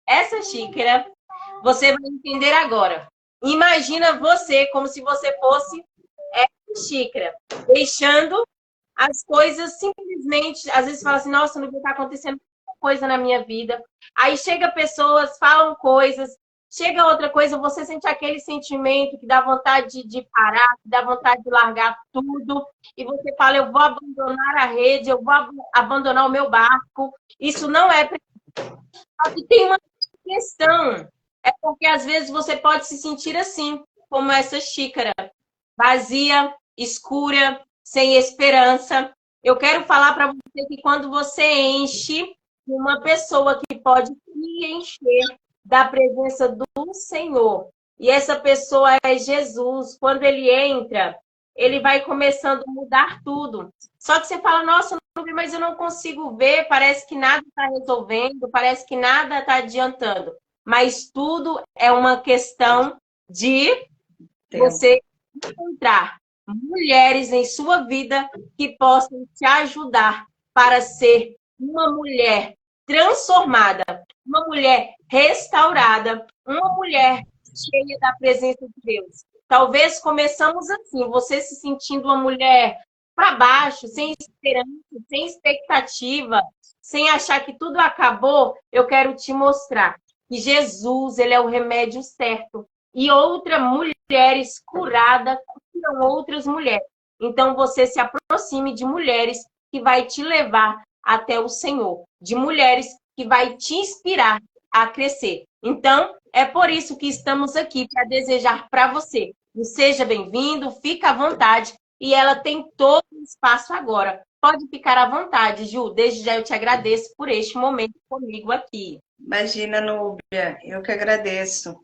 essa xícara, você vai entender agora. Imagina você como se você fosse essa xícara, deixando as coisas simplesmente, às vezes fala assim, nossa, não está acontecendo coisa na minha vida. Aí chega pessoas, falam coisas, chega outra coisa, você sente aquele sentimento que dá vontade de parar, que dá vontade de largar tudo, e você fala, eu vou abandonar a rede, eu vou abandonar o meu barco. Isso não é. Só que tem uma questão, é porque às vezes você pode se sentir assim, como essa xícara, vazia, escura, sem esperança. Eu quero falar para você que quando você enche uma pessoa que pode te encher da presença do Senhor, e essa pessoa é Jesus, quando ele entra, ele vai começando a mudar tudo. Só que você fala, nossa, mas eu não consigo ver, parece que nada está resolvendo, parece que nada está adiantando. Mas tudo é uma questão de você encontrar mulheres em sua vida que possam te ajudar para ser uma mulher transformada, uma mulher restaurada, uma mulher cheia da presença de Deus. Talvez começamos assim, você se sentindo uma mulher para baixo, sem esperança, sem expectativa, sem achar que tudo acabou. Eu quero te mostrar que Jesus, ele é o remédio certo. E outras mulheres curadas curam outras mulheres. Então, você se aproxime de mulheres que vai te levar até o Senhor. De mulheres que vai te inspirar a crescer. Então, é por isso que estamos aqui, para desejar para você. Seja bem-vindo, fica à vontade. E ela tem todo o espaço agora. Pode ficar à vontade, Ju. Desde já eu te agradeço por este momento comigo aqui. Imagina, Núbia, eu que agradeço.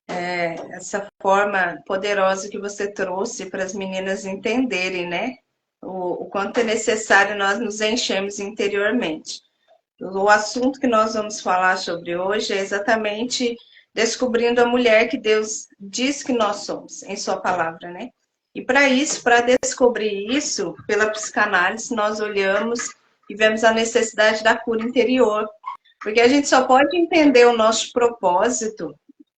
Essa forma poderosa que você trouxe para as meninas entenderem, né? O quanto é necessário nós nos enchermos interiormente. O assunto que nós vamos falar sobre hoje é exatamente descobrindo a mulher que Deus diz que nós somos, em sua palavra, né? E para isso, para descobrir isso, pela psicanálise, nós olhamos e vemos a necessidade da cura interior. Porque a gente só pode entender o nosso propósito,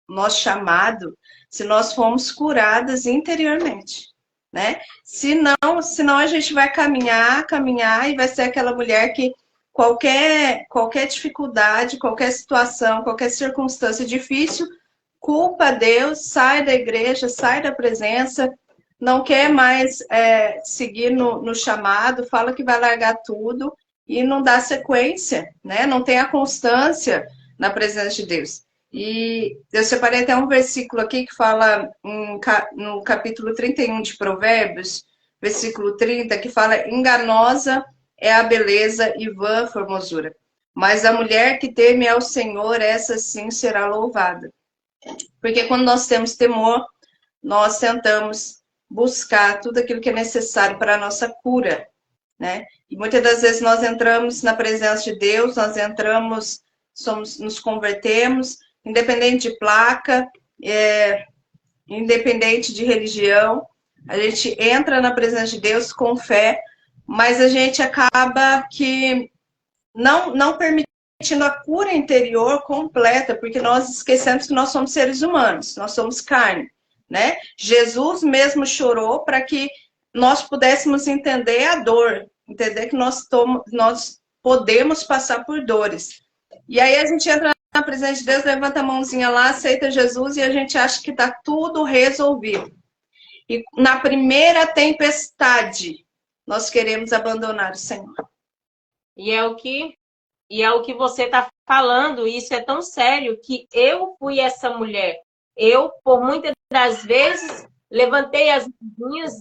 nosso chamado, se nós formos curadas interiormente, né? Senão a gente vai caminhar e vai ser aquela mulher que qualquer dificuldade, qualquer situação, qualquer circunstância difícil, culpa Deus, sai da igreja, sai da presença, não quer mais seguir no chamado, fala que vai largar tudo e não dá sequência, né? Não tem a constância na presença de Deus. E eu separei até um versículo aqui que fala no capítulo 31 de Provérbios, versículo 30, que fala: enganosa é a beleza e vã a formosura, mas a mulher que teme ao Senhor, essa sim será louvada. Porque quando nós temos temor, nós tentamos buscar tudo aquilo que é necessário para a nossa cura, né? E muitas das vezes nós entramos na presença de Deus, nos convertemos, independente de placa, independente de religião, a gente entra na presença de Deus com fé, mas a gente acaba que não permitindo a cura interior completa, porque nós esquecemos que nós somos seres humanos, nós somos carne, né? Jesus mesmo chorou para que nós pudéssemos entender a dor, entender que nós podemos passar por dores. E aí a gente entra na presença de Deus, levanta a mãozinha lá, aceita Jesus e a gente acha que está tudo resolvido. E na primeira tempestade, nós queremos abandonar o Senhor. E é o que você está falando, isso é tão sério que eu fui essa mulher. Eu, por muitas das vezes, levantei as minhas,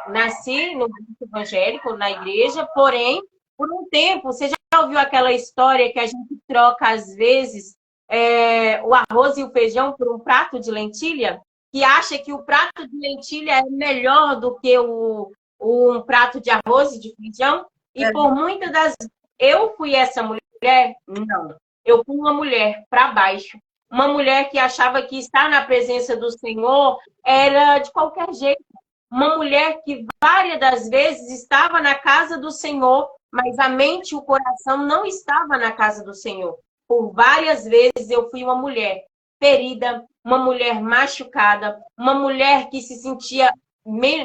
nasci no evangélico, na igreja, porém, por um tempo, você já ouviu aquela história que a gente troca, às vezes, o arroz e o feijão por um prato de lentilha? Que acha que o prato de lentilha é melhor do que um prato de arroz e de feijão? E por muitas das vezes, eu fui essa mulher? Não. Eu fui uma mulher para baixo. Uma mulher que achava que estar na presença do Senhor era de qualquer jeito. Uma mulher que várias das vezes estava na casa do Senhor, mas a mente e o coração não estavam na casa do Senhor. por várias vezes eu fui uma mulher ferida, uma mulher machucada, uma mulher que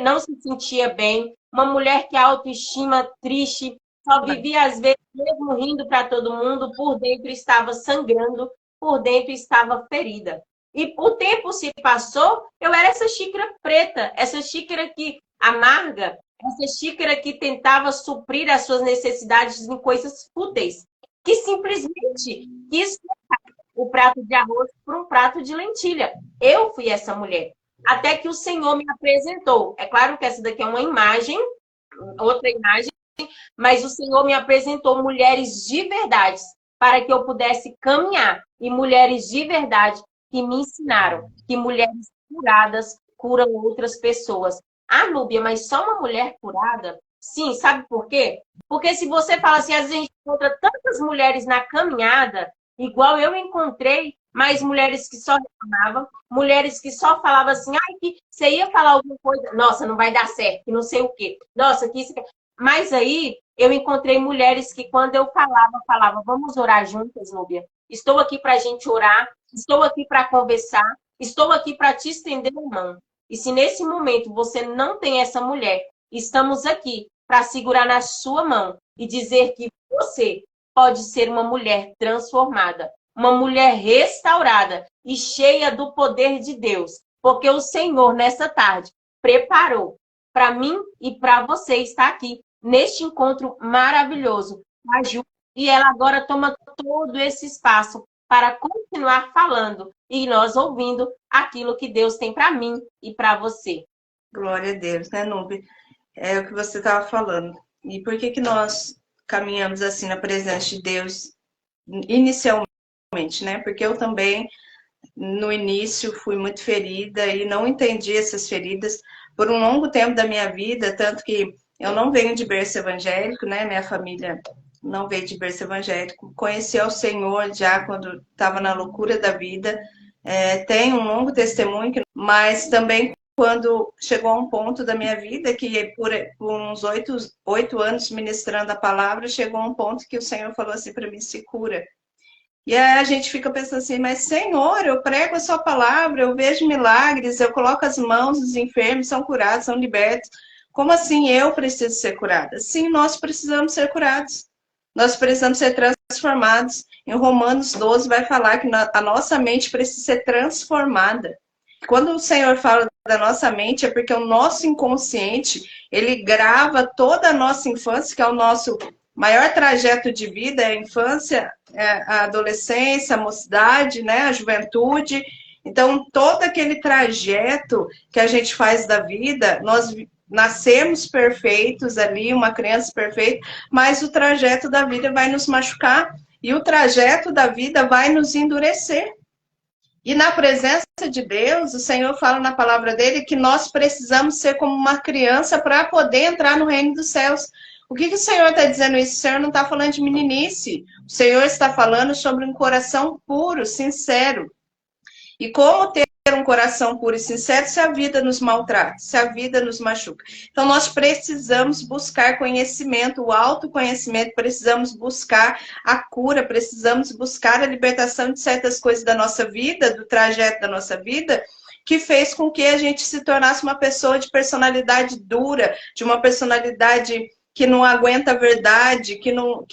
não se sentia bem, uma mulher que a autoestima triste, só vivia às vezes mesmo rindo para todo mundo, por dentro estava sangrando, por dentro estava ferida. E o tempo se passou, eu era essa xícara preta, essa xícara que amarga, essa xícara que tentava suprir as suas necessidades em coisas fúteis, que simplesmente quis o prato de arroz para um prato de lentilha. Eu fui essa mulher. Até que o Senhor me apresentou. É claro que essa daqui é uma imagem, outra imagem, mas o Senhor me apresentou mulheres de verdade para que eu pudesse caminhar. E mulheres de verdade que me ensinaram que mulheres curadas curam outras pessoas. Ah, Núbia, mas só uma mulher curada? Sim, sabe por quê? Porque se você fala assim, às vezes a gente encontra tantas mulheres na caminhada, igual eu encontrei, mais mulheres que só reclamavam, mulheres que só falavam assim, ai, que você ia falar alguma coisa, nossa, não vai dar certo, que não sei o quê. Nossa, que isso... Mas aí eu encontrei mulheres que quando eu falava, vamos orar juntas, Núbia. Estou aqui para a gente orar, estou aqui para conversar, estou aqui para te estender a mão. E se nesse momento você não tem essa mulher, estamos aqui para segurar na sua mão e dizer que você pode ser uma mulher transformada, uma mulher restaurada e cheia do poder de Deus. Porque o Senhor, nessa tarde, preparou para mim e para você estar aqui neste encontro maravilhoso com a Ju. E ela agora toma todo esse espaço para continuar falando e nós ouvindo aquilo que Deus tem para mim e para você. Glória a Deus, né, Núbia? É o que você estava falando. E por que nós caminhamos assim na presença de Deus inicialmente, né? Porque eu também, no início, fui muito ferida e não entendi essas feridas por um longo tempo da minha vida, tanto que eu não venho de berço evangélico, né? Minha família não veio de berço evangélico. Conheci ao Senhor já quando estava na loucura da vida. Tenho um longo testemunho, mas também quando chegou a um ponto da minha vida que por uns 8 anos ministrando a palavra, chegou a um ponto que o Senhor falou assim para mim, se cura. E aí a gente fica pensando assim, mas Senhor, eu prego a sua palavra, eu vejo milagres, eu coloco as mãos dos enfermos, são curados, são libertos. Como assim eu preciso ser curada? Sim, nós precisamos ser curados. Nós precisamos ser transformados. Em Romanos 12 vai falar que a nossa mente precisa ser transformada. Quando o Senhor fala da nossa mente, é porque o nosso inconsciente, ele grava toda a nossa infância, que é o nosso maior trajeto de vida, é a infância, a adolescência, a mocidade, né, a juventude. Então, todo aquele trajeto que a gente faz da vida, nós nascemos perfeitos ali, uma criança perfeita, mas o trajeto da vida vai nos machucar e o trajeto da vida vai nos endurecer. E na presença de Deus, o Senhor fala na palavra dele que nós precisamos ser como uma criança para poder entrar no reino dos céus. O que o Senhor está dizendo isso? O Senhor não está falando de meninice. O Senhor está falando sobre um coração puro, sincero. E como ter um coração puro e sincero se a vida nos maltrata, se a vida nos machuca. Então, nós precisamos buscar conhecimento, o autoconhecimento, precisamos buscar a cura, precisamos buscar a libertação de certas coisas da nossa vida, do trajeto da nossa vida, que fez com que a gente se tornasse uma pessoa de personalidade dura, de uma personalidade que não aguenta a verdade, que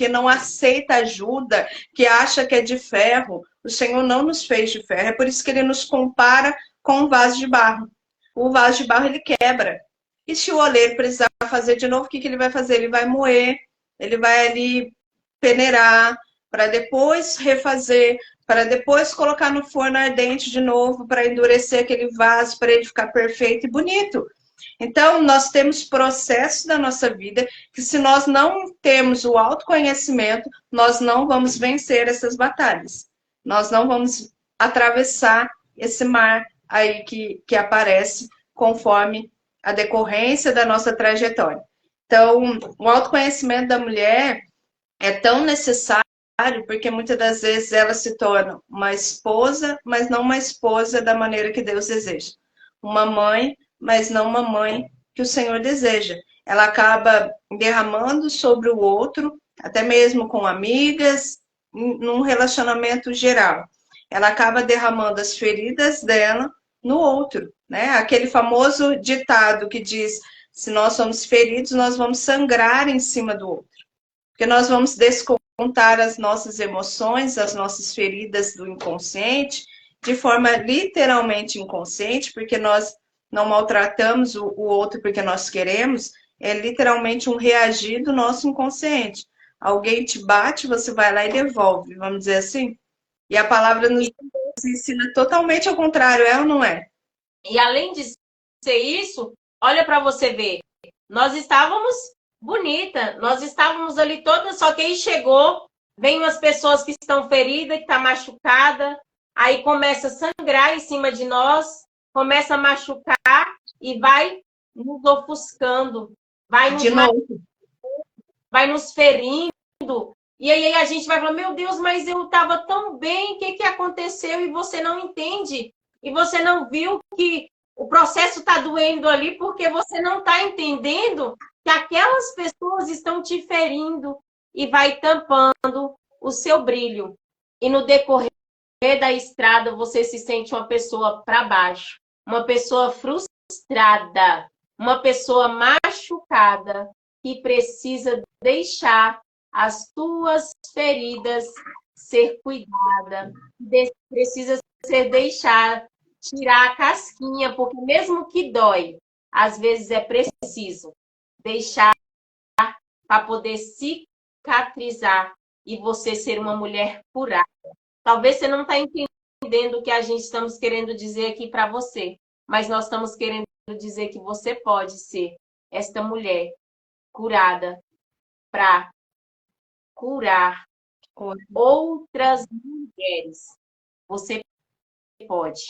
não aceita ajuda, que acha que é de ferro. O Senhor não nos fez de ferro, é por isso que ele nos compara com um vaso de barro. O vaso de barro, ele quebra. E se o oleiro precisar fazer de novo, o que ele vai fazer? Ele vai moer, ele vai ali peneirar, para depois refazer, para depois colocar no forno ardente de novo, para endurecer aquele vaso, para ele ficar perfeito e bonito. Então, nós temos processos da nossa vida que, se nós não temos o autoconhecimento, nós não vamos vencer essas batalhas. Nós não vamos atravessar esse mar aí que aparece conforme a decorrência da nossa trajetória. Então, o autoconhecimento da mulher é tão necessário porque muitas das vezes ela se torna uma esposa, mas não uma esposa da maneira que Deus deseja. Uma mãe, mas não uma mãe que o Senhor deseja. Ela acaba derramando sobre o outro, até mesmo com amigas, num relacionamento geral. Ela acaba derramando as feridas dela no outro, né? Aquele famoso ditado que diz: se nós somos feridos, nós vamos sangrar em cima do outro. Porque nós vamos descontar as nossas emoções, as nossas feridas do inconsciente, de forma literalmente inconsciente, porque nós não maltratamos o outro porque nós queremos, é literalmente um reagir do nosso inconsciente. Alguém te bate, você vai lá e devolve, vamos dizer assim. E a palavra nos ensina totalmente ao contrário, é ou não é? E além de ser isso, olha para você ver, nós estávamos bonita, nós estávamos ali todas, só que aí chegou, vem umas pessoas que estão feridas, que estão machucadas, aí começa a sangrar em cima de nós, começa a machucar e vai nos ofuscando, vai nos, vai nos ferindo. E aí a gente vai falar, meu Deus, mas eu estava tão bem, o que aconteceu? E você não entende. E você não viu que o processo está doendo ali porque você não está entendendo que aquelas pessoas estão te ferindo e vai tampando o seu brilho. E no decorrer da estrada, você se sente uma pessoa para baixo, uma pessoa frustrada, uma pessoa machucada que precisa deixar as tuas feridas ser cuidada, precisa ser deixada, tirar a casquinha, porque mesmo que dói, às vezes é preciso deixar para poder cicatrizar e você ser uma mulher curada. Talvez você não está entendendo o que a gente estamos querendo dizer aqui para você, mas nós estamos querendo dizer que você pode ser esta mulher curada para curar outras mulheres. Você pode.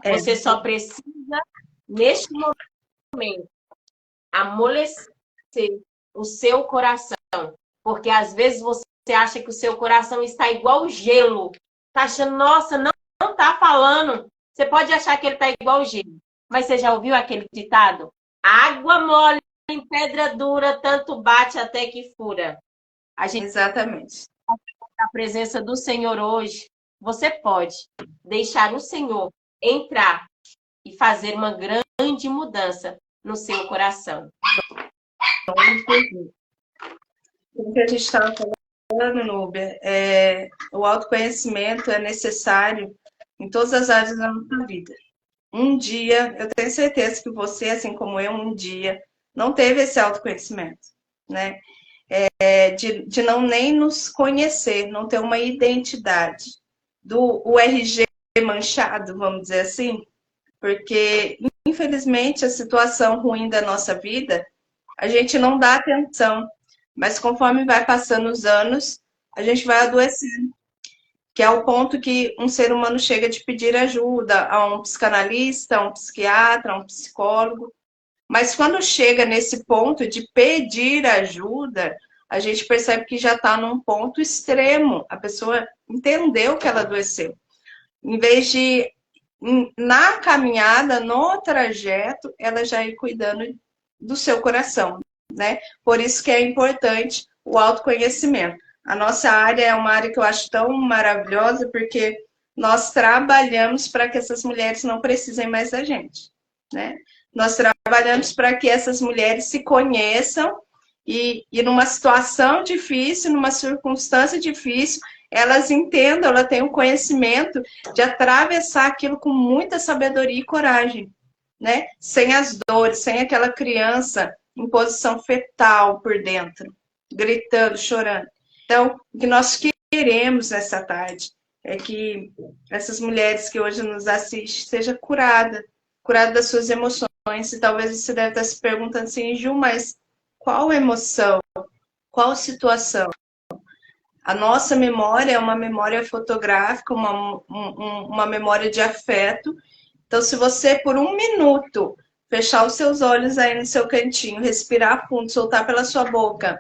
Você só precisa, neste momento, amolecer o seu coração. Porque às vezes você acha que o seu coração está igual gelo. Está achando, nossa, não está falando. Você pode achar que ele está igual gelo. Mas você já ouviu aquele ditado? Água mole em pedra dura, tanto bate até que fura. A gente, exatamente. Na presença do Senhor hoje, você pode deixar o Senhor entrar e fazer uma grande mudança no seu coração. O que a gente estava falando, Núbia, o autoconhecimento é necessário em todas as áreas da nossa vida. Um dia, eu tenho certeza que você, assim como eu, um dia, não teve esse autoconhecimento, né? De não nem nos conhecer, não ter uma identidade. O RG manchado, vamos dizer assim, porque, infelizmente, a situação ruim da nossa vida, a gente não dá atenção, mas conforme vai passando os anos, a gente vai adoecendo, que é o ponto que um ser humano chega de pedir ajuda a um psicanalista, a um psiquiatra, a um psicólogo, mas quando chega nesse ponto de pedir ajuda, a gente percebe que já está num ponto extremo, a pessoa entendeu que ela adoeceu. Em vez de, na caminhada, no trajeto, ela já ir cuidando do seu coração, né? Por isso que é importante o autoconhecimento. A nossa área é uma área que eu acho tão maravilhosa, porque nós trabalhamos para que essas mulheres não precisem mais da gente, né? Nós trabalhamos para que essas mulheres se conheçam e numa situação difícil, numa circunstância difícil, elas entendam, elas tenham o conhecimento de atravessar aquilo com muita sabedoria e coragem, né? Sem as dores, sem aquela criança em posição fetal por dentro, gritando, chorando. Então, o que nós queremos nessa tarde é que essas mulheres que hoje nos assistem sejam curadas das suas emoções. E talvez você deve estar se perguntando assim, Ju, mas qual emoção? Qual situação? A nossa memória é uma memória fotográfica, uma memória de afeto. Então, se você, por um minuto, fechar os seus olhos aí no seu cantinho, respirar fundo, soltar pela sua boca,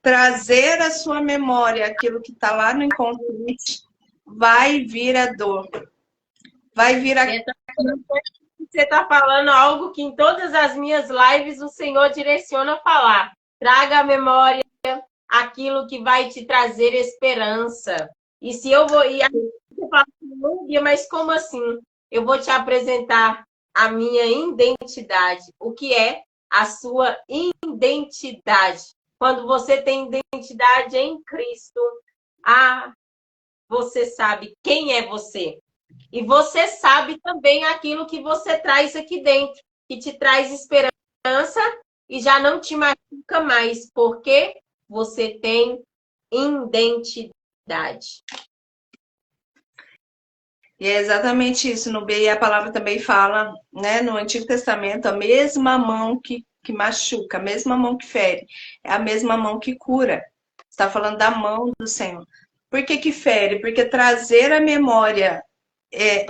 trazer à sua memória aquilo que está lá no inconsciente, vai vir a dor. Vai vir a... Você está falando algo que em todas as minhas lives o Senhor direciona a falar. Traga à memória aquilo que vai te trazer esperança. E se eu vou. E aí você fala assim, mas como assim? Eu vou te apresentar a minha identidade. O que é a sua identidade? Quando você tem identidade em Cristo, você sabe quem é você. E você sabe também aquilo que você traz aqui dentro, que te traz esperança e já não te machuca mais, porque você tem identidade. E é exatamente isso. No B, a palavra também fala, né, no Antigo Testamento, a mesma mão que machuca, a mesma mão que fere, é a mesma mão que cura. Está falando da mão do Senhor. Por que que fere? Porque trazer à memória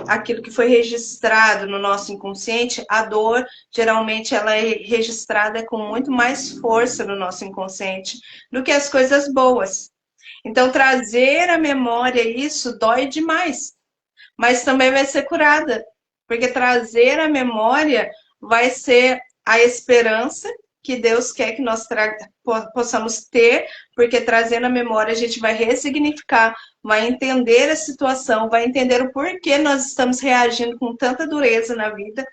aquilo que foi registrado no nosso inconsciente, a dor, geralmente, ela é registrada com muito mais força no nosso inconsciente do que as coisas boas. Então, trazer à memória isso dói demais, mas também vai ser curada, porque trazer à memória vai ser a esperança que Deus quer que nós possamos ter, porque trazendo a memória a gente vai ressignificar, vai entender a situação, vai entender o porquê nós estamos reagindo com tanta dureza na vida,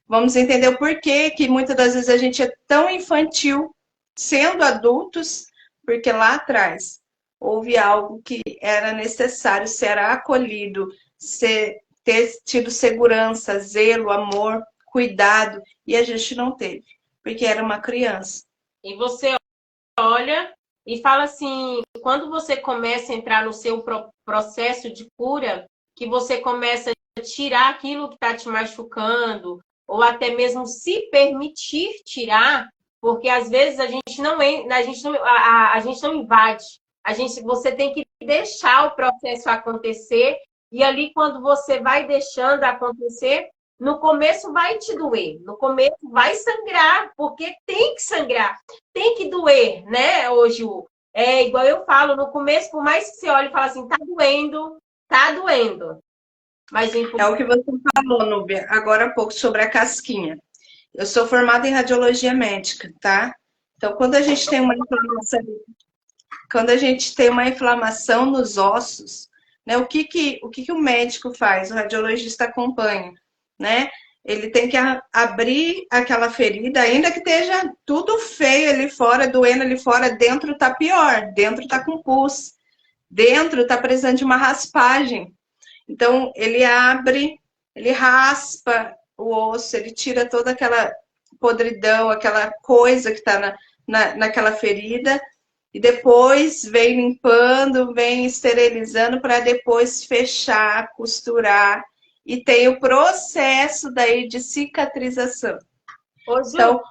vamos entender o porquê que muitas das vezes a gente é tão infantil, sendo adultos, porque lá atrás houve algo que era necessário ser acolhido, ter tido segurança, zelo, amor, cuidado, e a gente não teve, porque era uma criança. E você olha e fala assim, quando você começa a entrar no seu processo de cura, que você começa a tirar aquilo que está te machucando, ou até mesmo se permitir tirar, porque às vezes a gente não invade. Você tem que deixar o processo acontecer, e ali quando você vai deixando acontecer, no começo vai te doer, no começo vai sangrar, porque tem que sangrar, tem que doer, né, hoje? É igual eu falo, no começo, por mais que você olhe e fale assim, tá doendo, tá doendo. Mas é o que você falou, Núbia, agora há pouco, sobre a casquinha. Eu sou formada em radiologia médica, tá? Então, quando a gente tem uma inflamação nos ossos, né, o que o médico faz? O radiologista acompanha, né? Ele tem que abrir aquela ferida, ainda que esteja tudo feio ali fora, doendo ali fora, dentro tá pior, dentro tá com pus, dentro tá precisando de uma raspagem. Então, ele abre, ele raspa o osso, ele tira toda aquela podridão, aquela coisa que está naquela ferida, e depois vem limpando, vem esterilizando para depois fechar, costurar, e tem o processo daí de cicatrização. Ô, Ju, então,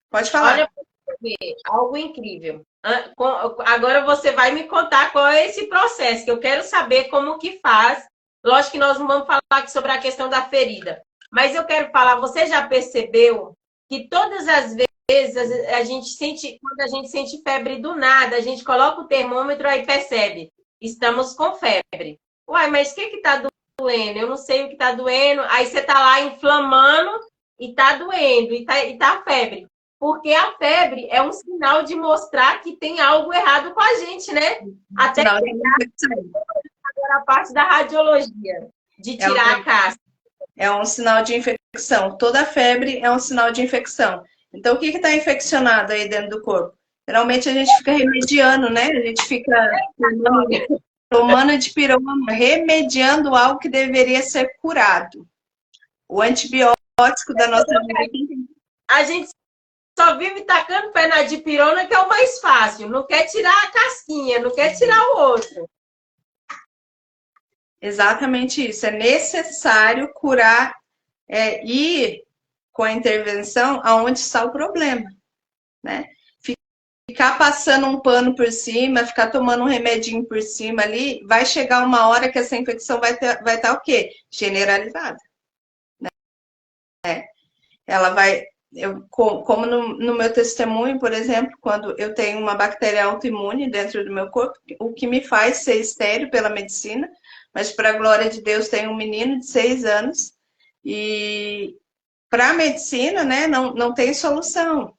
pode falar. Olha para você ver, algo incrível. Agora você vai me contar qual é esse processo, que eu quero saber como que faz. Lógico que nós não vamos falar aqui sobre a questão da ferida, mas eu quero falar, você já percebeu que todas as vezes a gente sente, quando a gente sente febre do nada, a gente coloca o termômetro aí percebe, estamos com febre. Uai, mas o que está doendo? Eu não sei o que está doendo. Aí você está lá inflamando e está doendo, e tá febre. Porque a febre é um sinal de mostrar que tem algo errado com a gente, né? Até agora a parte da radiologia, de tirar a casca. É um sinal de infecção. Toda febre é um sinal de infecção. Então, o que está infeccionado aí dentro do corpo? Geralmente a gente fica remediando, né? A gente fica tomando dipirona, remediando algo que deveria ser curado. O antibiótico da nossa vida. A gente só vive tacando pé na dipirona, que é o mais fácil. Não quer tirar a casquinha, não quer tirar o outro. Exatamente isso. É necessário curar, ir com a intervenção aonde está o problema, né? Ficar passando um pano por cima, ficar tomando um remedinho por cima ali, vai chegar uma hora que essa infecção vai estar o quê? Generalizada. Né? Ela vai... como no meu testemunho, por exemplo, quando eu tenho uma bactéria autoimune dentro do meu corpo, o que me faz ser estéril pela medicina, mas para a glória de Deus tenho um menino de 6 anos e para a medicina, né, não tem solução.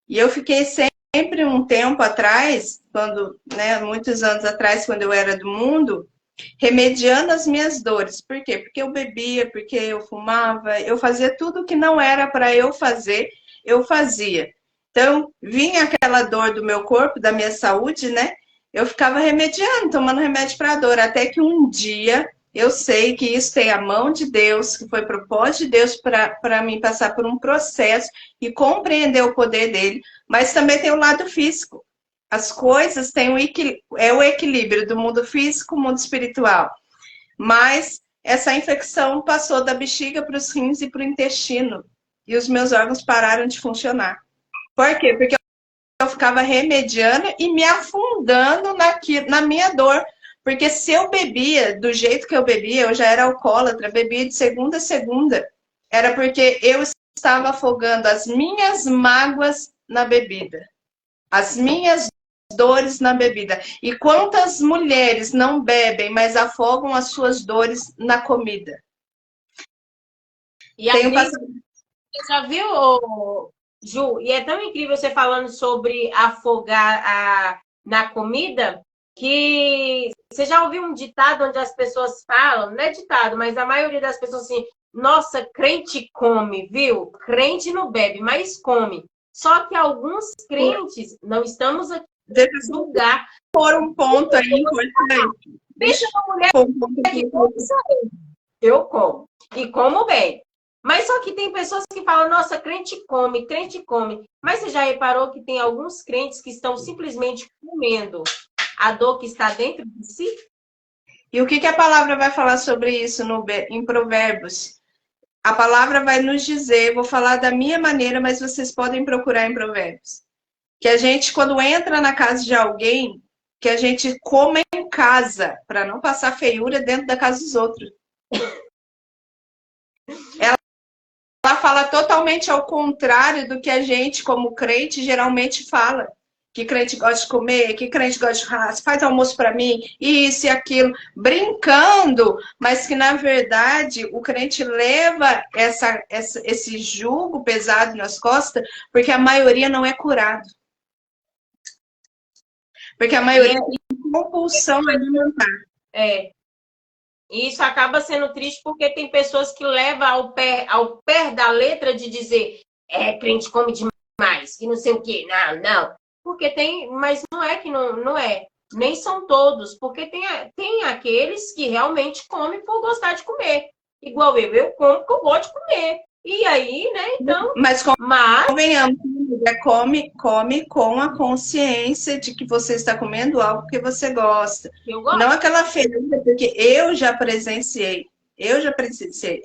E eu fiquei sem sempre um tempo atrás, quando, né, muitos anos atrás, quando eu era do mundo, remediando as minhas dores. Por quê? Porque eu bebia, porque eu fumava, eu fazia tudo que não era para eu fazer, eu fazia. Então, vinha aquela dor do meu corpo, da minha saúde, né? Eu ficava remediando, tomando remédio para a dor, até que um dia eu sei que isso tem a mão de Deus, que foi propósito de Deus para mim passar por um processo e compreender o poder dele, mas também tem o lado físico. As coisas têm o equilíbrio do mundo físico, mundo espiritual. Mas essa infecção passou da bexiga para os rins e para o intestino. E os meus órgãos pararam de funcionar. Por quê? Porque eu ficava remediando e me afundando na minha dor. Porque se eu bebia do jeito que eu bebia, eu já era alcoólatra, bebia de segunda a segunda. Era porque eu estava afogando as minhas mágoas na bebida. As minhas dores na bebida. E quantas mulheres não bebem, mas afogam as suas dores na comida? E a Cris, você já viu, Ju? E é tão incrível você falando sobre afogar na comida, que você já ouviu um ditado onde as pessoas falam, não é ditado, mas a maioria das pessoas assim, nossa, crente come, viu? Crente não bebe, mas come. Só que alguns crentes, não estamos aqui para julgar. Por um ponto aí importante. Deixa uma mulher que come isso aí. Eu como. E como bem. Mas só que tem pessoas que falam, nossa, crente come, crente come. Mas você já reparou que tem alguns crentes que estão simplesmente comendo a dor que está dentro de si? E o que a palavra vai falar sobre isso em Provérbios? A palavra vai nos dizer, vou falar da minha maneira, mas vocês podem procurar em Provérbios. Que a gente, quando entra na casa de alguém, que a gente come em casa, para não passar feiura dentro da casa dos outros. Ela fala totalmente ao contrário do que a gente, como crente, geralmente fala. Que crente gosta de comer, que crente gosta de raça, faz almoço para mim, isso e aquilo, brincando, mas que na verdade o crente leva esse jugo pesado nas costas, porque a maioria não é curado. Porque a maioria tem compulsão alimentar. É. E isso acaba sendo triste porque tem pessoas que levam ao pé da letra de dizer crente come demais, que não sei o quê. Não, não. Porque tem, mas não é que não é. Nem são todos, porque tem aqueles que realmente comem por gostar de comer. Igual eu como porque eu gosto de comer. E aí, né, então... Mas convenhamos, come com a consciência de que você está comendo algo que você gosta. Eu gosto. Não aquela feira, porque eu já presenciei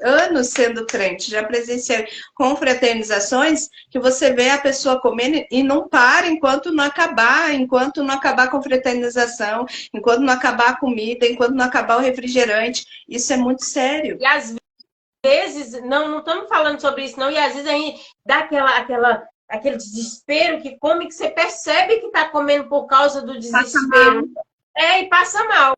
anos sendo crente, já presenciei confraternizações que você vê a pessoa comendo e não para enquanto não acabar a confraternização, enquanto não acabar a comida, enquanto não acabar o refrigerante. Isso é muito sério. E às vezes, não estamos falando sobre isso, não, e às vezes a gente dá aquele desespero que come, que você percebe que está comendo por causa do desespero. E passa mal.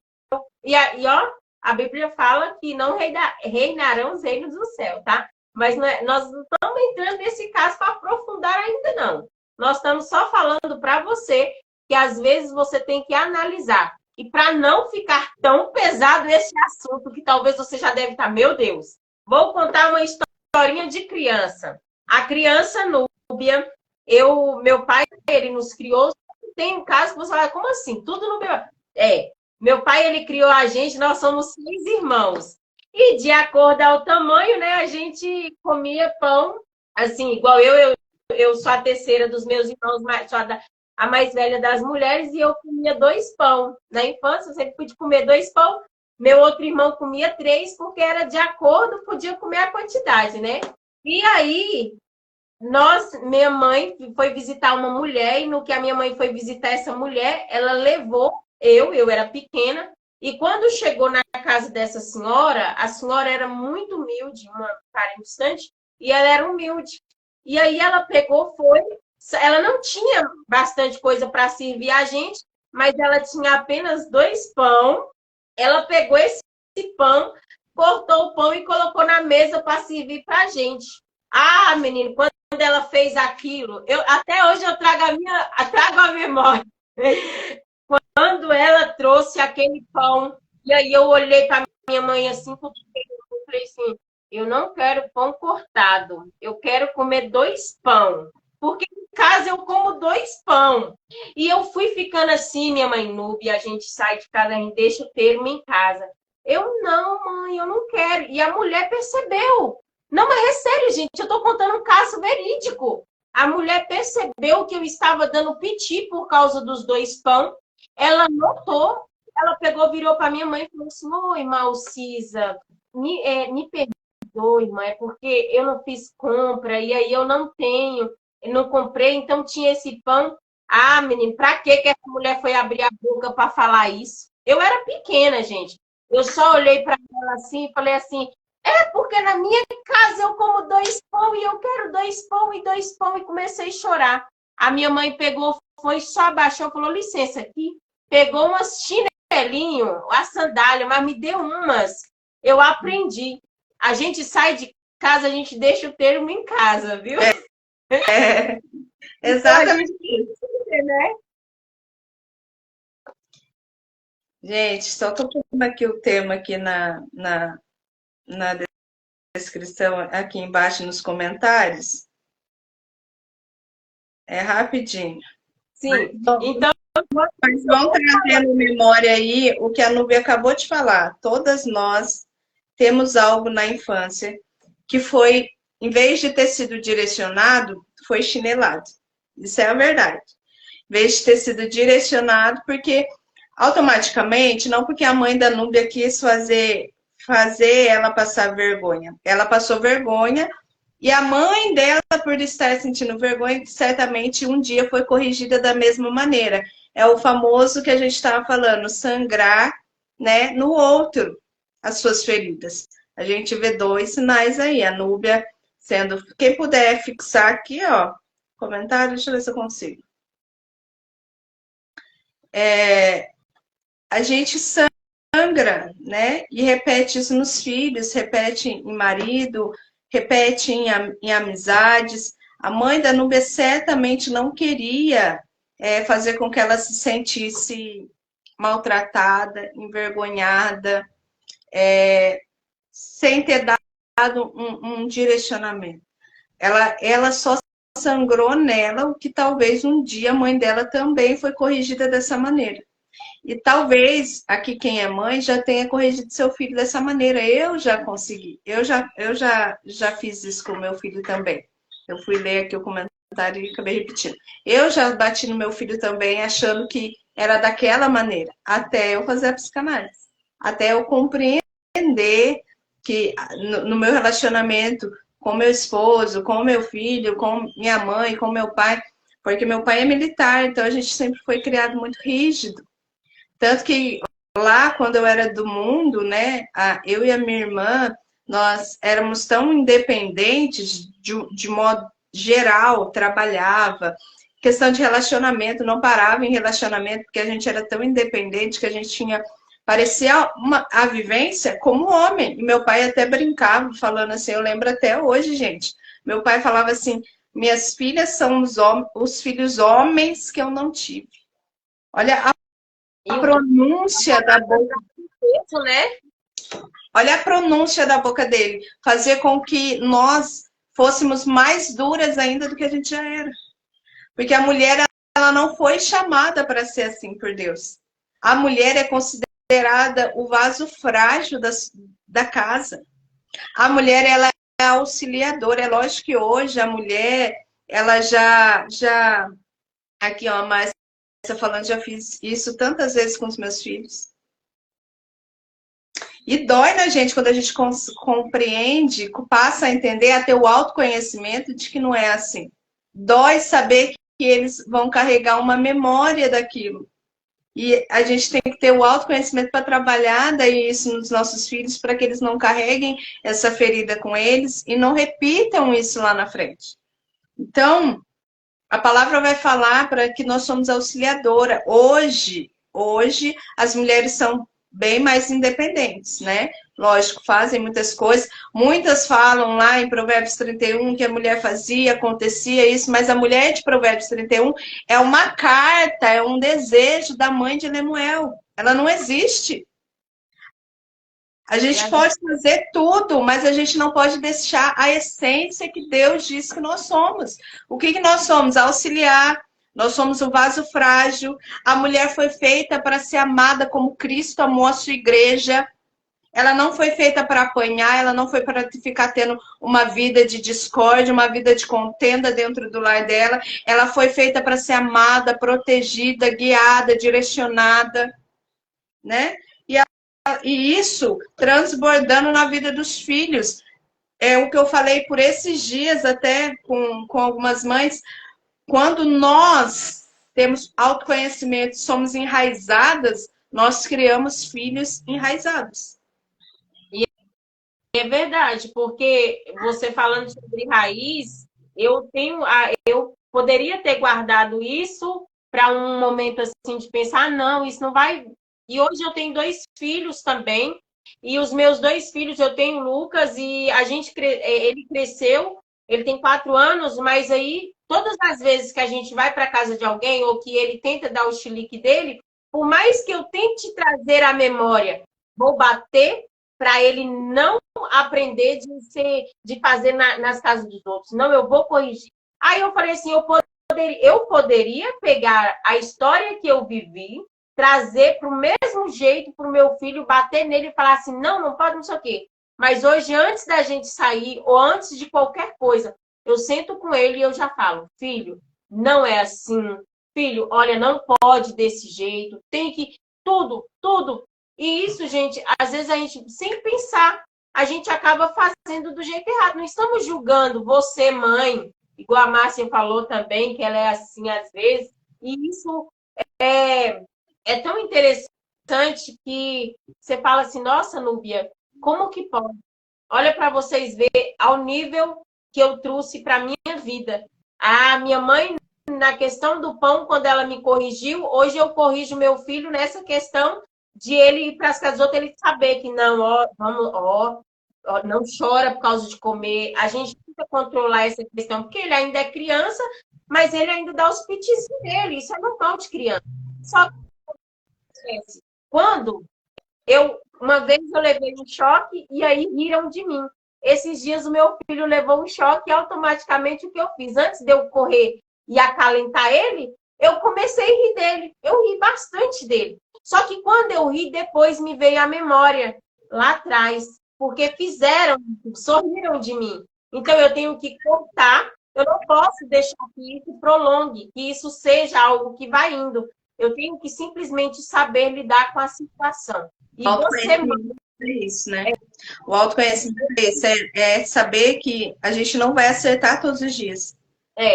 E ó, a Bíblia fala que não reinarão os reinos do céu, tá? Mas nós não estamos entrando nesse caso para aprofundar ainda, não. Nós estamos só falando para você que às vezes você tem que analisar. E para não ficar tão pesado esse assunto, que talvez você já deve estar, meu Deus, vou contar uma historinha de criança. A criança Núbia, meu pai, ele nos criou. Tem um caso que você fala, como assim? Tudo no meu... Meu pai, ele criou a gente, nós somos 6 irmãos. E de acordo ao tamanho, né, a gente comia pão, assim, igual eu sou a terceira dos meus irmãos, sou a mais velha das mulheres, e eu comia 2 pão. Na infância, eu sempre pude comer 2 pão. Meu outro irmão comia 3, porque era de acordo, podia comer a quantidade, né? E aí, minha mãe foi visitar uma mulher, e no que a minha mãe foi visitar essa mulher, ela levou eu era pequena, e quando chegou na casa dessa senhora, a senhora era muito humilde, uma parente distante, e ela era humilde. E aí ela pegou, ela não tinha bastante coisa para servir a gente, mas ela tinha apenas 2 pão. Ela pegou esse pão, cortou o pão e colocou na mesa para servir para a gente. Ah, menino, quando ela fez aquilo, até hoje eu trago a memória. Quando ela trouxe aquele pão, e aí eu olhei para minha mãe assim, porque eu falei assim, eu não quero pão cortado, eu quero comer 2 pão, porque em casa eu como 2 pão. E eu fui ficando assim, minha mãe, Núbia, a gente sai de casa, a gente deixa o termo em casa. Eu não, mãe, eu não quero. E a mulher percebeu. Não, mas é sério, gente, eu estou contando um caso verídico. A mulher percebeu que eu estava dando piti por causa dos 2 pão. Ela notou, ela pegou, virou para minha mãe e falou assim: oi, Malcisa, me perdoe, mãe, é porque eu não fiz compra e aí eu não tenho, eu não comprei, então tinha esse pão. Ah, menino, para que essa mulher foi abrir a boca para falar isso? Eu era pequena, gente. Eu só olhei para ela assim e falei assim: é porque na minha casa eu como 2 pão e eu quero 2 pão e 2 pão, e comecei a chorar. A minha mãe pegou, foi, só abaixou, falou: licença aqui. Pegou umas chinelinho, a sandália, mas me deu umas. Eu aprendi. A gente sai de casa, a gente deixa o termo em casa, viu? Exatamente. Então, né? Gente, só estou colocando aqui o termo aqui na descrição, aqui embaixo nos comentários. É rapidinho. Sim, então... Mas vão trazendo memória aí o que a Núbia acabou de falar. Todas nós temos algo na infância que foi, em vez de ter sido direcionado, foi chinelado. Isso é a verdade. Em vez de ter sido direcionado, porque automaticamente, não porque a mãe da Núbia quis fazer ela passar vergonha. Ela passou vergonha e a mãe dela, por estar sentindo vergonha, certamente um dia foi corrigida da mesma maneira. É o famoso que a gente estava falando, sangrar, né, no outro as suas feridas. A gente vê 2 sinais aí, a Núbia sendo... Quem puder fixar aqui, ó, comentário, deixa eu ver se eu consigo. A gente sangra, né, e repete isso nos filhos, repete em marido, repete em amizades. A mãe da Núbia certamente não queria fazer com que ela se sentisse maltratada, envergonhada, sem ter dado um direcionamento. Ela só sangrou nela o que talvez um dia a mãe dela também foi corrigida dessa maneira. E talvez aqui quem é mãe já tenha corrigido seu filho dessa maneira. Eu já consegui. Eu já fiz isso com meu filho também. Eu fui ler aqui o comentário e acabei repetindo. Eu já bati no meu filho também, achando que era daquela maneira, até eu fazer a psicanálise. Até eu compreender que no meu relacionamento com meu esposo, com meu filho, com minha mãe, com meu pai, porque meu pai é militar, então a gente sempre foi criado muito rígido. Tanto que lá, quando eu era do mundo, né, eu e a minha irmã, nós éramos tão independentes, de modo geral, trabalhava, questão de relacionamento, não parava em relacionamento, porque a gente era tão independente que a gente tinha, parecia a vivência como homem. E meu pai até brincava, falando assim, eu lembro até hoje, gente, meu pai falava assim, minhas filhas são os filhos homens que eu não tive. Olha a pronúncia da boca, né? Olha a pronúncia da boca dele, fazer com que nós fôssemos mais duras ainda do que a gente já era. Porque a mulher, ela não foi chamada para ser assim por Deus. A mulher é considerada o vaso frágil da casa. A mulher, ela é auxiliadora. É lógico que hoje a mulher, ela já aqui, ó, mas falando, já fiz isso tantas vezes com os meus filhos. E dói na gente quando a gente compreende, passa a entender, a ter o autoconhecimento de que não é assim. Dói saber que eles vão carregar uma memória daquilo. E a gente tem que ter o autoconhecimento para trabalhar daí isso nos nossos filhos, para que eles não carreguem essa ferida com eles e não repitam isso lá na frente. Então, a palavra vai falar para que nós somos auxiliadora. Hoje, as mulheres são bem mais independentes, né? Lógico, fazem muitas coisas. Muitas falam lá em Provérbios 31 que a mulher fazia, acontecia isso, mas a mulher de Provérbios 31 é uma carta, é um desejo da mãe de Lemuel. Ela não existe. A gente pode fazer tudo, mas a gente não pode deixar a essência que Deus diz que nós somos. O que nós somos? Auxiliar. Nós somos o vaso frágil. A mulher foi feita para ser amada como Cristo amou a sua igreja. Ela não foi feita para apanhar, ela não foi para ficar tendo uma vida de discórdia, uma vida de contenda dentro do lar dela. Ela foi feita para ser amada, protegida, guiada, direcionada, né? E isso transbordando na vida dos filhos. É o que eu falei por esses dias até com algumas mães. Quando nós temos autoconhecimento, somos enraizadas, nós criamos filhos enraizados. É verdade, porque você falando sobre raiz, eu poderia ter guardado isso para um momento assim de pensar, não, isso não vai. E hoje eu tenho 2 filhos também, e os meus 2 filhos, eu tenho o Lucas, e ele cresceu, ele tem 4 anos, mas aí todas as vezes que a gente vai para casa de alguém ou que ele tenta dar o chilique dele, por mais que eu tente trazer a memória, vou bater para ele não aprender de fazer nas casas dos outros. Não, eu vou corrigir. Aí eu falei assim, eu poderia pegar a história que eu vivi, trazer para o mesmo jeito para o meu filho, bater nele e falar assim, não, não pode, não sei o quê. Mas hoje, antes da gente sair, ou antes de qualquer coisa, eu sento com ele e eu já falo, filho, não é assim. Filho, olha, não pode desse jeito. Tem que... Tudo. E isso, gente, às vezes a gente, sem pensar, a gente acaba fazendo do jeito errado. Não estamos julgando você, mãe, igual a Márcia falou também, que ela é assim às vezes. E isso é tão interessante que você fala assim, nossa, Núbia, como que pode? Olha para vocês verem ao nível que eu trouxe para a minha vida. A minha mãe, na questão do pão, quando ela me corrigiu, hoje eu corrijo meu filho nessa questão de ele ir para as casas outras, ele saber que não, não chora por causa de comer. A gente tenta controlar essa questão, porque ele ainda é criança, mas ele ainda dá os pitizinhos dele. Isso é normal de criança. Só que quando uma vez eu levei um choque e aí riram de mim. Esses dias o meu filho levou um choque e automaticamente o que eu fiz? Antes de eu correr e acalentar ele, eu comecei a rir dele. Eu ri bastante dele. Só que quando eu ri, depois me veio a memória lá atrás. Porque sorriram de mim. Então eu tenho que cortar. Eu não posso deixar que isso prolongue, que isso seja algo que vai indo. Eu tenho que simplesmente saber lidar com a situação. E você é isso, né? O autoconhecimento é isso, é saber que a gente não vai acertar todos os dias.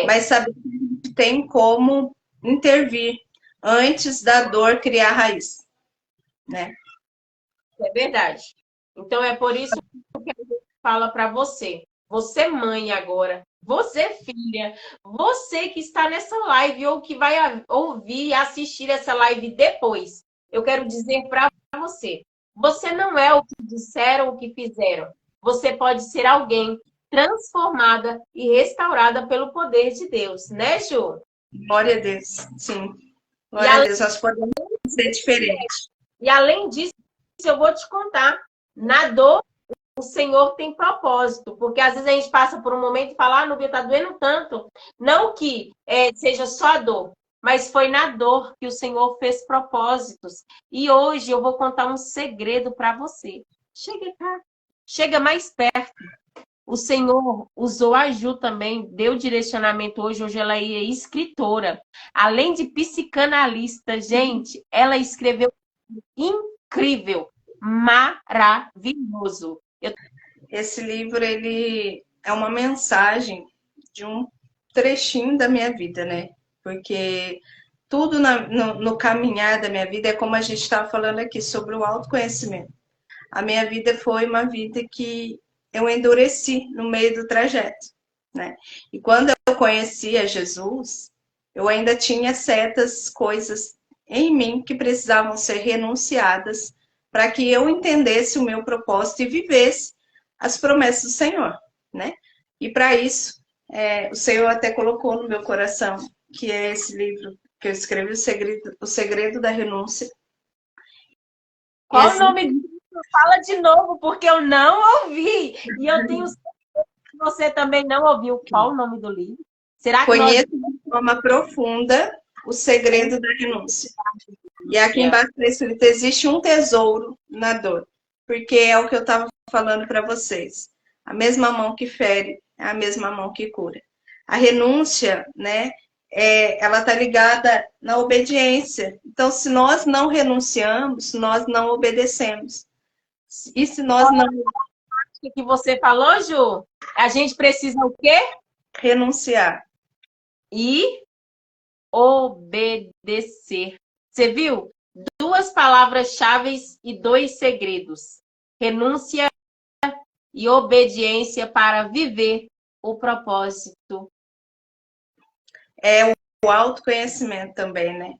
Mas saber que a gente tem como intervir antes da dor criar raiz, né? É verdade. Então é por isso que a gente fala para você. Você mãe agora, você filha, você que está nessa live ou que vai ouvir e assistir essa live depois. Eu quero dizer para você, você não é o que disseram, o que fizeram. Você pode ser alguém transformada e restaurada pelo poder de Deus, né, Ju? Glória a Deus, sim. Glória a Deus, nós podemos ser diferentes. E além disso, eu vou te contar, na dor, o Senhor tem propósito, porque às vezes a gente passa por um momento e fala, Núbia, tá doendo tanto. Não que seja só a dor, mas foi na dor que o Senhor fez propósitos. E hoje eu vou contar um segredo para você. Chega cá, chega mais perto. O Senhor usou a Ju também, deu direcionamento hoje ela é escritora. Além de psicanalista, gente, ela escreveu incrível, maravilhoso. Esse livro, ele é uma mensagem de um trechinho da minha vida, né? Porque tudo no caminhar da minha vida é como a gente estava falando aqui sobre o autoconhecimento. A minha vida foi uma vida que eu endureci no meio do trajeto, né? E quando eu conhecia Jesus, eu ainda tinha certas coisas em mim que precisavam ser renunciadas para que eu entendesse o meu propósito e vivesse as promessas do Senhor, né? E para isso, o Senhor até colocou no meu coração, que é esse livro que eu escrevi, O Segredo da Renúncia. Qual o nome do livro? Fala de novo, porque eu não ouvi. E eu tenho certeza que você também não ouviu. Qual o nome do livro? Será que Conheça de forma profunda o segredo da renúncia. E aqui embaixo está escrito: existe um tesouro na dor. Porque é o que eu estava falando para vocês. A mesma mão que fere é a mesma mão que cura. A renúncia, né? Ela está ligada na obediência. Então, se nós não renunciamos, nós não obedecemos. E se nós não O que você falou, Ju? A gente precisa o quê? renunciar. E obedecer. Você viu? 2 palavras-chave e 2 segredos. Renúncia e obediência para viver o propósito. É o autoconhecimento também, né?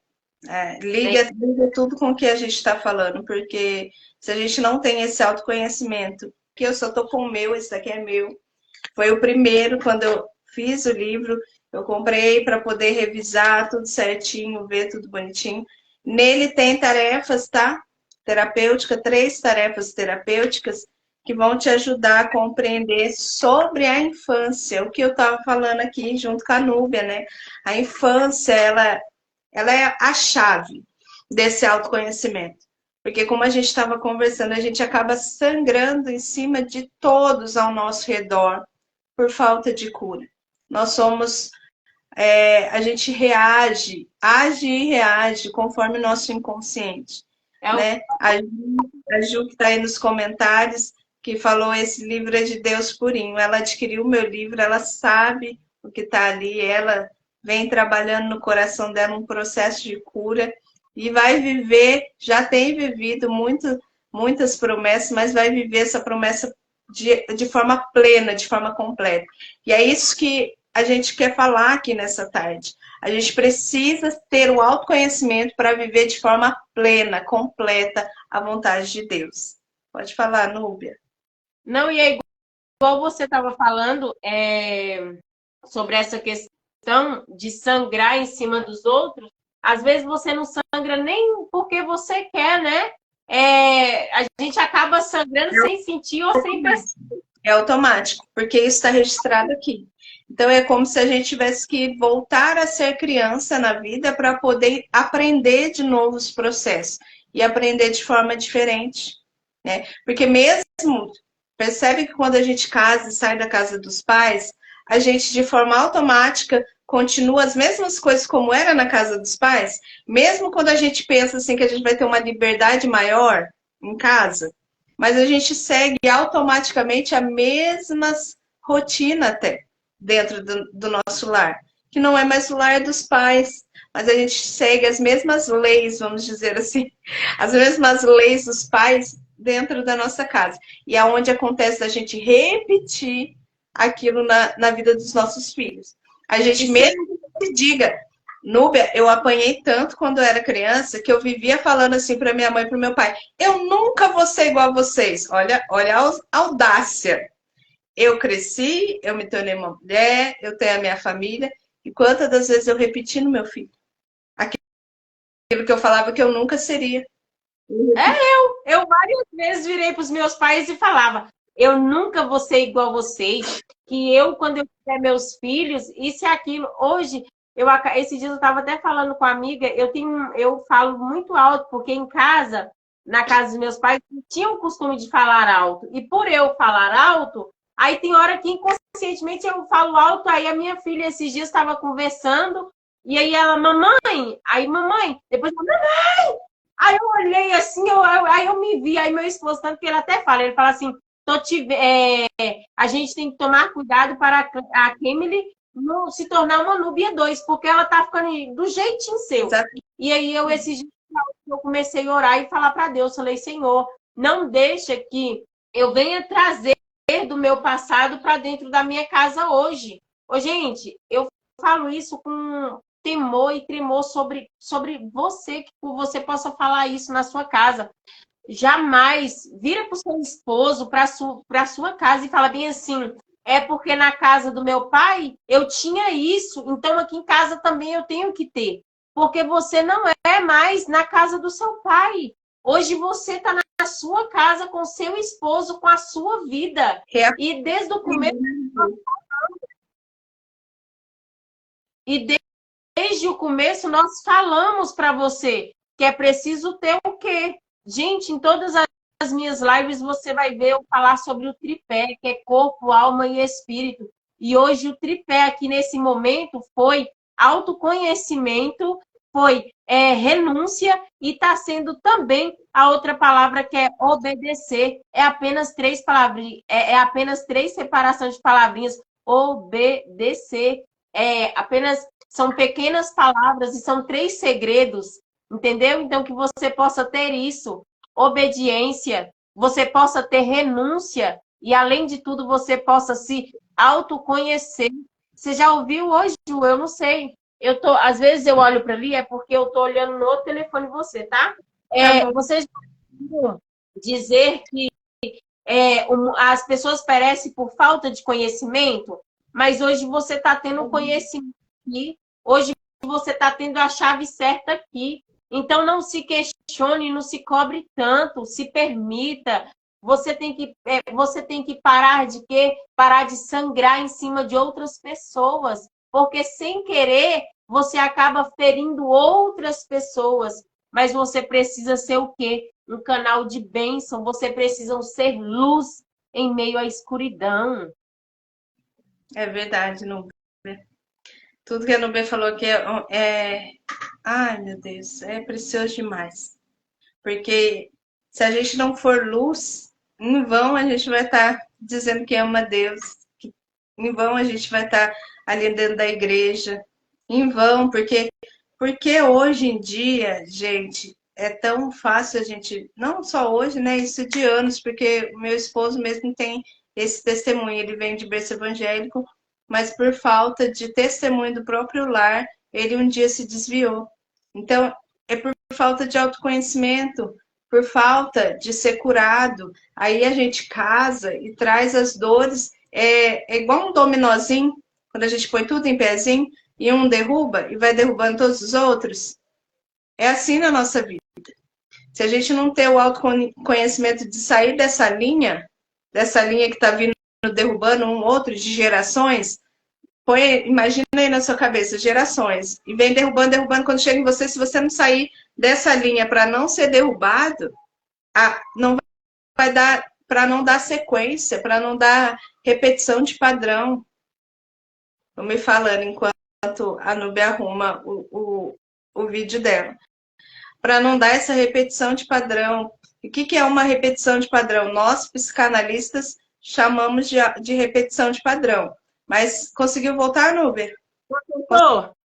Liga tudo com o que a gente está falando, porque se a gente não tem esse autoconhecimento, que eu só tô com o meu, esse daqui é meu. Foi o primeiro, quando eu fiz o livro, eu comprei para poder revisar tudo certinho, ver tudo bonitinho. Nele tem tarefas, tá? Terapêutica, 3 tarefas terapêuticas que vão te ajudar a compreender sobre a infância, o que eu estava falando aqui junto com a Núbia, né? A infância, ela é a chave desse autoconhecimento. Porque como a gente estava conversando, a gente acaba sangrando em cima de todos ao nosso redor por falta de cura. Nós somos, a gente age e reage conforme o nosso inconsciente. Né? A Ju que está aí nos comentários, que falou: esse livro é de Deus purinho. Ela adquiriu o meu livro, ela sabe o que está ali, ela vem trabalhando no coração dela um processo de cura e vai viver, já tem vivido muitas promessas, mas vai viver essa promessa de forma plena, de forma completa. E é isso que a gente quer falar aqui nessa tarde. A gente precisa ter o autoconhecimento para viver de forma plena, completa, a vontade de Deus. Pode falar, Núbia. Não, e é igual você estava falando sobre essa questão de sangrar em cima dos outros. Às vezes você não sangra nem porque você quer, né? A gente acaba sangrando sem sentir ou sem perceber. É automático, porque isso está registrado aqui. Então, é como se a gente tivesse que voltar a ser criança na vida para poder aprender de novos processos e aprender de forma diferente, né? Porque mesmo, percebe que quando a gente casa e sai da casa dos pais, a gente, de forma automática, continua as mesmas coisas como era na casa dos pais, mesmo quando a gente pensa assim que a gente vai ter uma liberdade maior em casa, mas a gente segue automaticamente a mesma rotina até dentro do nosso lar, que não é mais o lar dos pais, mas a gente segue as mesmas leis, vamos dizer assim, as mesmas leis dos pais dentro da nossa casa. E é onde acontece a gente repetir aquilo na vida dos nossos filhos. A gente mesmo que diga: Núbia, eu apanhei tanto quando eu era criança que eu vivia falando assim para minha mãe e para o meu pai: eu nunca vou ser igual a vocês. Olha a audácia. Eu cresci, eu me tornei uma mulher, eu tenho a minha família. E quantas das vezes eu repeti no meu filho aquilo que eu falava que eu nunca seria. Eu várias vezes virei para os meus pais e falava: eu nunca vou ser igual a vocês, que eu, quando eu tiver meus filhos, isso e aquilo. Hoje, esse dia eu estava até falando com a amiga, eu falo muito alto, porque em casa, na casa dos meus pais, tinham o costume de falar alto. E por eu falar alto, aí tem hora que inconscientemente eu falo alto, aí a minha filha esses dias estava conversando, e aí ela: mamãe, depois mamãe. Aí eu olhei assim, aí eu me vi, aí meu esposo, tanto que ele fala assim: a gente tem que tomar cuidado para a Kemily não se tornar uma Núbia 2, porque ela tá ficando do jeitinho seu. Exato. E aí esses dias eu comecei a orar e falar para Deus, falei: Senhor, não deixa que eu venha trazer do meu passado para dentro da minha casa hoje. Ô, gente, eu falo isso com temor e tremor sobre você, que você possa falar isso na sua casa. jamais vira para o seu esposo, para a sua casa e fala bem assim, é porque na casa do meu pai eu tinha isso, então aqui em casa também eu tenho que ter. Porque você não é mais na casa do seu pai. Hoje você está na sua casa com seu esposo, com a sua vida. E desde o começo... E desde o começo nós falamos para você que é preciso ter o quê? Gente, em todas as minhas lives você vai ver eu falar sobre o tripé, que é corpo, alma e espírito. E hoje o tripé aqui nesse momento foi autoconhecimento, foi renúncia e está sendo também a outra palavra que é obedecer. É apenas 3 palavras, é apenas 3 separações de palavrinhas. Obedecer. Apenas são pequenas palavras e são 3 segredos, entendeu? Então, que você possa ter isso, obediência, você possa ter renúncia e, além de tudo, você possa se autoconhecer. Você já ouviu hoje, Ju? Eu não sei. Às vezes eu olho para ali, é porque eu tô olhando no outro telefone você, tá? Você já ouviu dizer que as pessoas perecem por falta de conhecimento? Mas hoje você está tendo conhecimento aqui, hoje você está tendo a chave certa aqui. Então não se questione, não se cobre tanto, se permita. Você tem que parar de quê? Parar de sangrar em cima de outras pessoas, porque sem querer você acaba ferindo outras pessoas. Mas você precisa ser o quê? Um canal de bênção. Você precisa ser luz em meio à escuridão. É verdade, Nubia. Tudo que a Nubia falou aqui Ai, meu Deus, é precioso demais. Porque se a gente não for luz, em vão a gente vai estar dizendo que ama Deus. Em vão a gente vai estar ali dentro da igreja. Em vão, porque hoje em dia, gente, é tão fácil a gente... Não só hoje, né? Isso de anos, porque o meu esposo mesmo tem esse testemunho. Ele vem de berço evangélico, mas por falta de testemunho do próprio lar, ele um dia se desviou. Então, é por falta de autoconhecimento, por falta de ser curado. Aí a gente casa e traz as dores. É igual um dominozinho, quando a gente põe tudo em pezinho, e um derruba e vai derrubando todos os outros. É assim na nossa vida. Se a gente não ter o autoconhecimento de sair dessa linha que está vindo derrubando um outro de gerações, imagina aí na sua cabeça, gerações, e vem derrubando, derrubando, quando chega em você, se você não sair dessa linha para não ser derrubado, não vai dar, para não dar sequência, para não dar repetição de padrão. Vou me falando enquanto a Nubia arruma o vídeo dela. Para não dar essa repetição de padrão. E o que é uma repetição de padrão? Nós, psicanalistas, chamamos de repetição de padrão. Mas conseguiu voltar, Nubia? Consertou?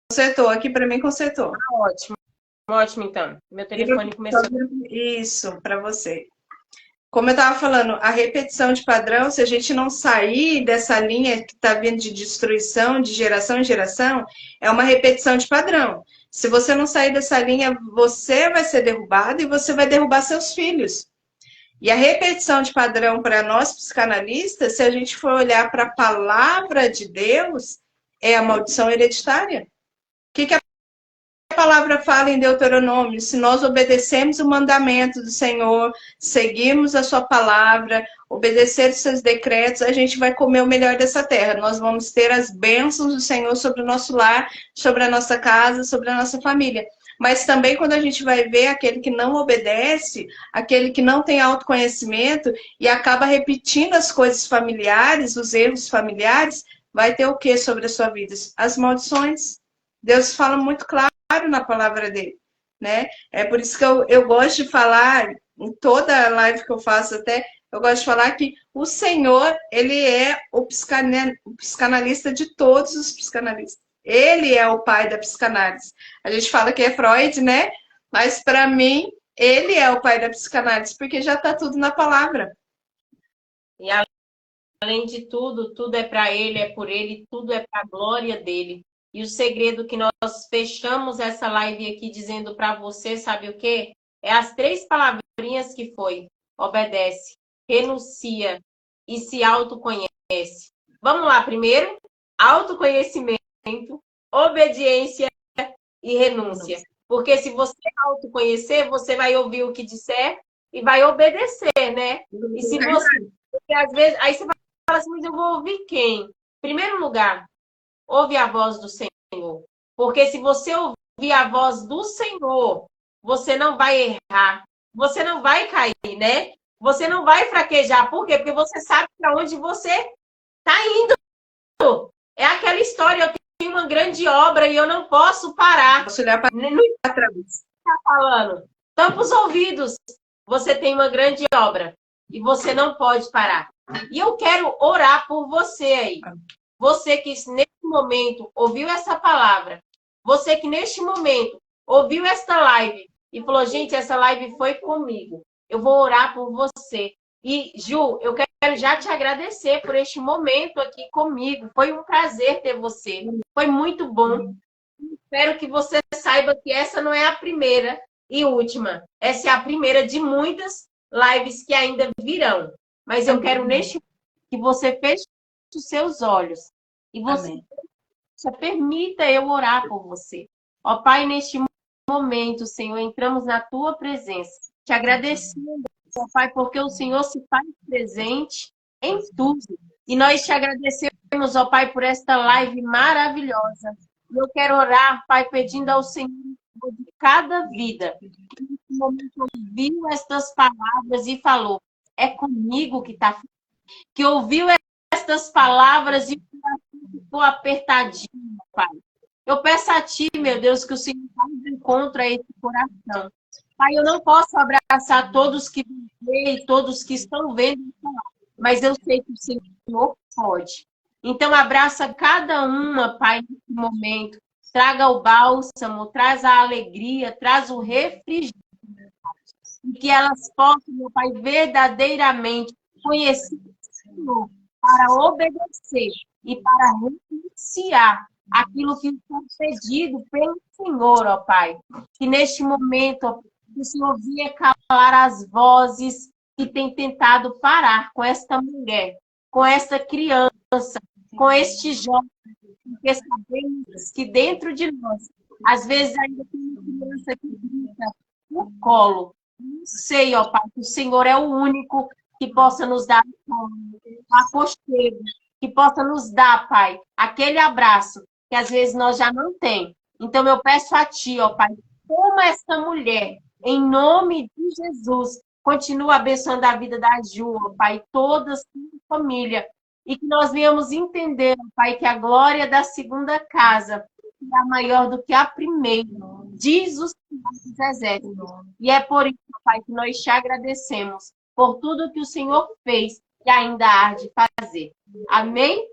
Consertou. Aqui para mim consertou. Ótimo. Ótimo, então. Meu telefone começou... Isso, para você. Como eu estava falando, a repetição de padrão, se a gente não sair dessa linha que está vindo de destruição, de geração em geração, é uma repetição de padrão. Se você não sair dessa linha, você vai ser derrubado e você vai derrubar seus filhos. E a repetição de padrão para nós psicanalistas, se a gente for olhar para a palavra de Deus, é a maldição hereditária. O que a palavra fala em Deuteronômio? Se nós obedecemos o mandamento do Senhor, seguirmos a sua palavra, obedecer os seus decretos, a gente vai comer o melhor dessa terra. Nós vamos ter as bênçãos do Senhor sobre o nosso lar, sobre a nossa casa, sobre a nossa família. Mas também quando a gente vai ver aquele que não obedece, aquele que não tem autoconhecimento e acaba repetindo as coisas familiares, os erros familiares, vai ter o que sobre a sua vida? As maldições. Deus fala muito claro na palavra dele, né? É por isso que eu gosto de falar, em toda live que eu faço até, eu gosto de falar que o Senhor, ele é o psicanalista de todos os psicanalistas. Ele é o pai da psicanálise. A gente fala que é Freud, né? Mas para mim, ele é o pai da psicanálise, porque já está tudo na palavra. E além de tudo, tudo é para ele, é por ele, tudo é para a glória dele. E o segredo que nós fechamos essa live aqui dizendo para você, sabe o quê? É as 3 palavrinhas palavrinhas que foi: obedece, renuncia e se autoconhece. Vamos lá, primeiro, autoconhecimento, obediência e renúncia. Porque se você autoconhecer, você vai ouvir o que disser e vai obedecer, né? E se você... Porque às vezes, aí você vai falar assim, mas eu vou ouvir quem? Em primeiro lugar, ouve a voz do Senhor. Porque se você ouvir a voz do Senhor, você não vai errar, você não vai cair, né? Você não vai fraquejar. Por quê? Porque você sabe para onde você está indo. É aquela história, eu tenho uma grande obra e eu não posso parar. Posso olhar para trás. Está falando. Tampa os ouvidos. Você tem uma grande obra e você não pode parar. E eu quero orar por você aí. Você que neste momento ouviu essa palavra. Você que neste momento ouviu esta live e falou, gente, essa live foi comigo. Eu vou orar por você. E, Ju, eu quero já te agradecer por este momento aqui comigo. Foi um prazer ter você. Foi muito bom. Espero que você saiba que essa não é a primeira e última. Essa é a primeira de muitas lives que ainda virão. Mas eu quero neste momento que você feche os seus olhos e você permita eu orar por você. Ó Pai, neste momento, Senhor, entramos na tua presença, te agradecendo, ó Pai, porque o Senhor se faz presente em tudo. E nós te agradecemos, ó Pai, por esta live maravilhosa. E eu quero orar, Pai, pedindo ao Senhor de cada vida que nesse momento ouviu estas palavras e falou, é comigo que está, que ouviu estas palavras e ficou apertadinho, Pai. Eu peço a Ti, meu Deus, que o Senhor encontre esse coração. Pai, eu não posso abraçar todos que veem, todos que estão vendo, mas eu sei que o Senhor pode. Então, abraça cada uma, Pai, nesse momento. Traga o bálsamo, traz a alegria, traz o refrigério. E que elas possam, meu Pai, verdadeiramente conhecer o Senhor para obedecer e para renunciar aquilo que foi pedido pelo Senhor, ó Pai. Que neste momento, ó, que o Senhor venha calar as vozes que têm tentado parar com esta mulher, com esta criança, com este jovem, porque sabemos que dentro de nós, às vezes ainda tem uma criança que grita no colo. Não sei, ó Pai, que o Senhor é o único que possa nos dar aconchego, que possa nos dar, Pai, aquele abraço que às vezes nós já não tem. Então eu peço a Ti, ó Pai, como esta mulher, em nome de Jesus, continua abençoando a vida da Ju, ó Pai, toda a sua família, e que nós venhamos entender, ó Pai, que a glória da segunda casa é maior do que a primeira, diz o Senhor dos Exércitos. E é por isso, Pai, que nós te agradecemos por tudo que o Senhor fez e ainda há de fazer. Amém?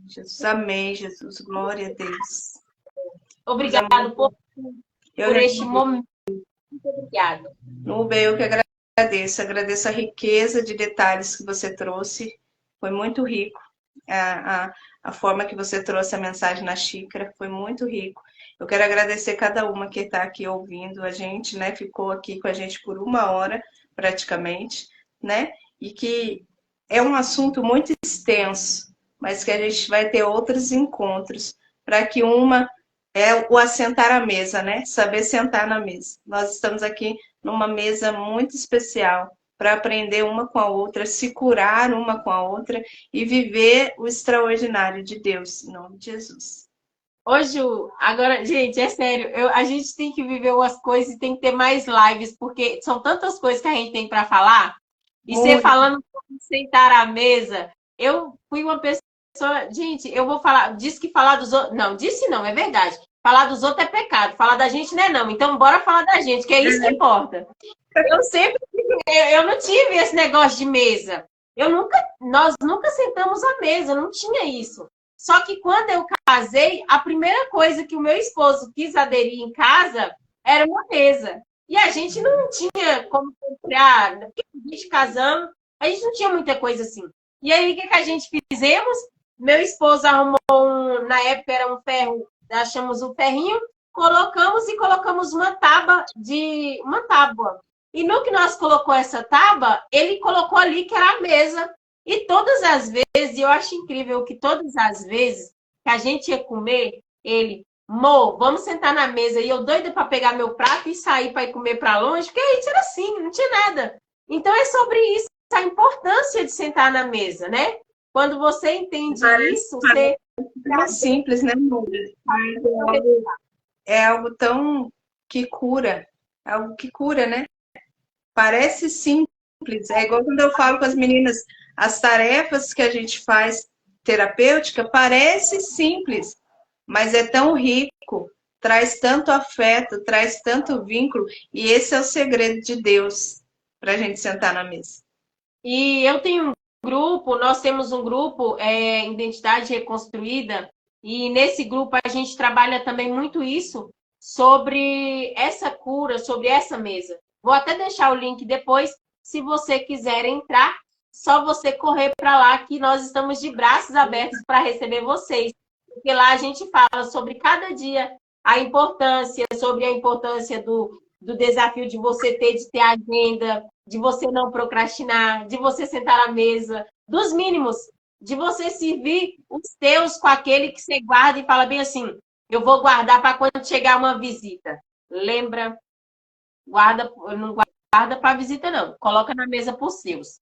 Jesus, amém, Jesus. Glória a Deus. Obrigado por este momento. Muito obrigada. Nubia, eu que agradeço. Agradeço a riqueza de detalhes que você trouxe. Foi muito rico. A forma que você trouxe a mensagem na xícara foi muito rico. Eu quero agradecer cada uma que está aqui ouvindo a gente, né? Ficou aqui com a gente por 1 hora, praticamente, né? E que é um assunto muito extenso, mas que a gente vai ter outros encontros, para que uma é o assentar à mesa, né? Saber sentar na mesa. Nós estamos aqui numa mesa muito especial, para aprender uma com a outra, se curar uma com a outra e viver o extraordinário de Deus, em nome de Jesus. Ô, Ju, agora, gente, é sério, a gente tem que viver umas coisas e tem que ter mais lives, porque são tantas coisas que a gente tem para falar, e você falando sentar à mesa, eu fui uma pessoa, gente, eu vou falar, disse que falar dos outros, não, disse não, é verdade, falar dos outros é pecado, falar da gente não é não, então bora falar da gente, que é isso que importa. Eu não tive esse negócio de mesa. Nós nunca sentamos à mesa, não tinha isso. Só que quando eu casei, a primeira coisa que o meu esposo quis aderir em casa era uma mesa. E a gente não tinha como comprar, porque a gente casamos, a gente não tinha muita coisa assim. E aí, o que a gente fizemos? Meu esposo arrumou na época era um ferro, achamos um ferrinho, colocamos uma tábua E no que nós colocou essa tábua, ele colocou ali que era a mesa. E todas as vezes, e eu acho incrível que todas as vezes que a gente ia comer, ele, Mo, vamos sentar na mesa. E eu doida para pegar meu prato e sair para ir comer para longe, porque a gente era assim, não tinha nada. Então é sobre isso, a importância de sentar na mesa, né? Quando você entende isso, você... É simples, né, amor? É algo tão que cura, algo que cura, né? Parece simples. É igual quando eu falo com as meninas, as tarefas que a gente faz terapêutica parece simples, mas é tão rico, traz tanto afeto, traz tanto vínculo, e esse é o segredo de Deus para a gente sentar na mesa. E eu tenho um grupo, nós temos um grupo, Identidade Reconstruída, e nesse grupo a gente trabalha também muito isso, sobre essa cura, sobre essa mesa. Vou até deixar o link depois, se você quiser entrar, só você correr para lá, que nós estamos de braços abertos para receber vocês. Porque lá a gente fala sobre cada dia a importância, sobre a importância do desafio de você de ter agenda, de você não procrastinar, de você sentar à mesa, dos mínimos, de você servir os teus com aquele que você guarda e fala bem assim, eu vou guardar para quando chegar uma visita. Lembra? Guarda, não guarda para visita, não. Coloca na mesa por seus.